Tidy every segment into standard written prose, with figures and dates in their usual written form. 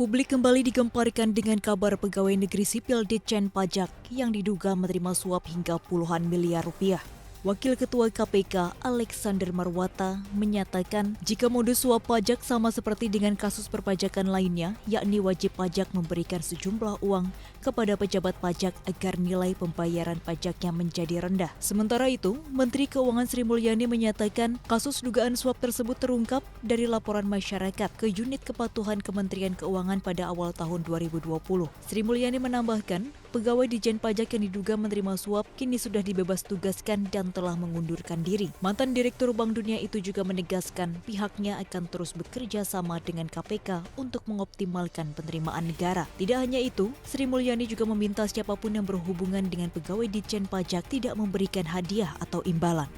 Publik kembali digemparkan dengan kabar pegawai negeri sipil Ditjen Pajak yang diduga menerima suap hingga puluhan miliar rupiah. Wakil Ketua KPK Alexander Marwata menyatakan jika modus suap pajak sama seperti dengan kasus perpajakan lainnya, yakni wajib pajak memberikan sejumlah uang kepada pejabat pajak agar nilai pembayaran pajaknya menjadi rendah. Sementara itu, Menteri Keuangan Sri Mulyani menyatakan kasus dugaan suap tersebut terungkap dari laporan masyarakat ke Unit Kepatuhan Kementerian Keuangan pada awal tahun 2020. Sri Mulyani menambahkan, pegawai Ditjen Pajak yang diduga menerima suap kini sudah dibebas tugaskan dan telah mengundurkan diri. Mantan Direktur Bank Dunia itu juga menegaskan pihaknya akan terus bekerja sama dengan KPK untuk mengoptimalkan penerimaan negara. Tidak hanya itu, Sri Mulyani juga meminta siapapun yang berhubungan dengan pegawai Ditjen Pajak tidak memberikan hadiah atau imbalan.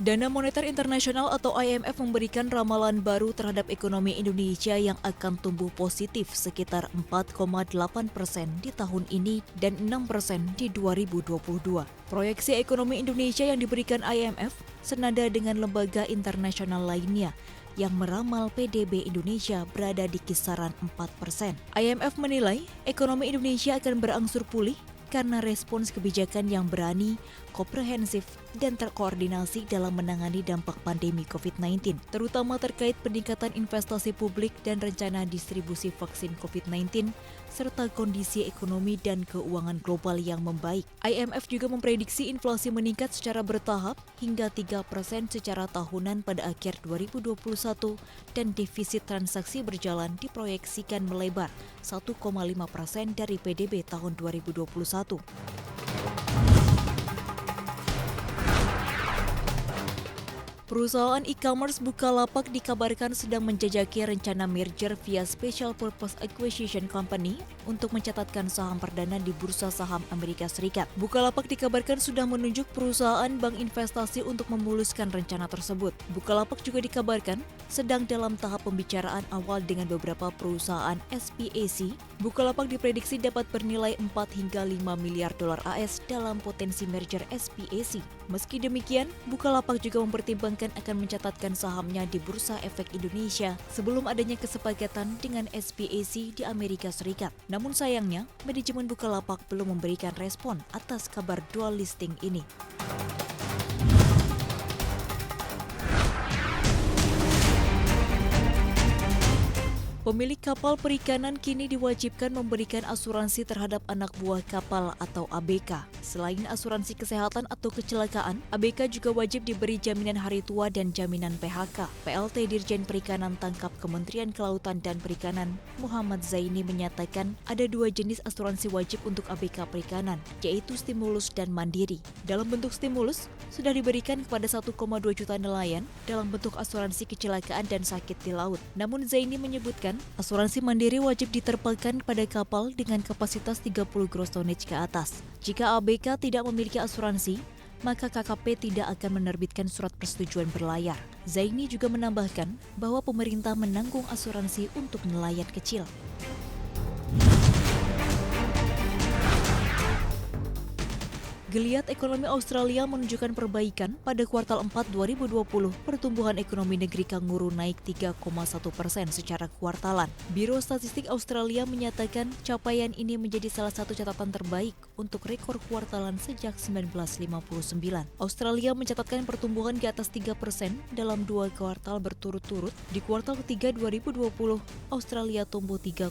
Dana Moneter Internasional atau IMF memberikan ramalan baru terhadap ekonomi Indonesia yang akan tumbuh positif sekitar 4,8% di tahun ini dan 6% di 2022. Proyeksi ekonomi Indonesia yang diberikan IMF senada dengan lembaga internasional lainnya yang meramal PDB Indonesia berada di kisaran 4%. IMF menilai ekonomi Indonesia akan berangsur pulih karena respons kebijakan yang berani, komprehensif, dan terkoordinasi dalam menangani dampak pandemi COVID-19, terutama terkait peningkatan investasi publik dan rencana distribusi vaksin COVID-19, serta kondisi ekonomi dan keuangan global yang membaik. IMF juga memprediksi inflasi meningkat secara bertahap hingga 3% secara tahunan pada akhir 2021 dan defisit transaksi berjalan diproyeksikan melebar 1,5% dari PDB tahun 2021. Perusahaan e-commerce Bukalapak dikabarkan sedang menjajaki rencana merger via Special Purpose Acquisition Company untuk mencatatkan saham perdana di Bursa Saham Amerika Serikat. Bukalapak dikabarkan sudah menunjuk perusahaan bank investasi untuk memuluskan rencana tersebut. Bukalapak juga dikabarkan sedang dalam tahap pembicaraan awal dengan beberapa perusahaan SPAC. Bukalapak diprediksi dapat bernilai 4 hingga 5 miliar dolar AS dalam potensi merger SPAC. Meski demikian, Bukalapak juga mempertimbangkan akan mencatatkan sahamnya di Bursa Efek Indonesia sebelum adanya kesepakatan dengan SPAC di Amerika Serikat. Namun sayangnya, manajemen Bukalapak belum memberikan respon atas kabar dual listing ini. Pemilik kapal perikanan kini diwajibkan memberikan asuransi terhadap anak buah kapal atau ABK. Selain asuransi kesehatan atau kecelakaan, ABK juga wajib diberi jaminan hari tua dan jaminan PHK. PLT Dirjen Perikanan Tangkap Kementerian Kelautan dan Perikanan, Muhammad Zaini menyatakan ada 2 jenis asuransi wajib untuk ABK perikanan, yaitu stimulus dan mandiri. Dalam bentuk stimulus, sudah diberikan kepada 1,2 juta nelayan dalam bentuk asuransi kecelakaan dan sakit di laut. Namun Zaini menyebutkan asuransi mandiri wajib diterpakan pada kapal dengan kapasitas 30 gross tonnage ke atas. Jika ABK tidak memiliki asuransi, maka KKP tidak akan menerbitkan surat persetujuan berlayar. Zaini juga menambahkan bahwa pemerintah menanggung asuransi untuk nelayan kecil. Geliat ekonomi Australia menunjukkan perbaikan pada kuartal 4 2020. Pertumbuhan ekonomi negeri kanguru naik 3,1% secara kuartalan. Biro Statistik Australia menyatakan capaian ini menjadi salah satu catatan terbaik untuk rekor kuartalan sejak 1959. Australia mencatatkan pertumbuhan di atas 3% dalam 2 kuartal berturut-turut. Di kuartal ketiga 2020, Australia tumbuh 3,3%.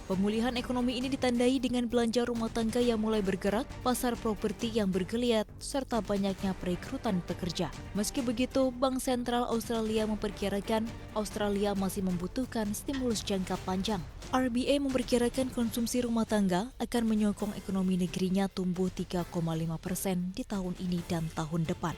Pemulihan ekonomi ini ditandai dengan belanja rumah tangga yang mulai bergerak, pasar properti yang bergeliat, serta banyaknya perekrutan pekerja. Meski begitu, Bank Sentral Australia memperkirakan Australia masih membutuhkan stimulus jangka panjang. RBA memperkirakan konsumsi rumah tangga akan menyokong ekonomi negerinya tumbuh 3,5% di tahun ini dan tahun depan.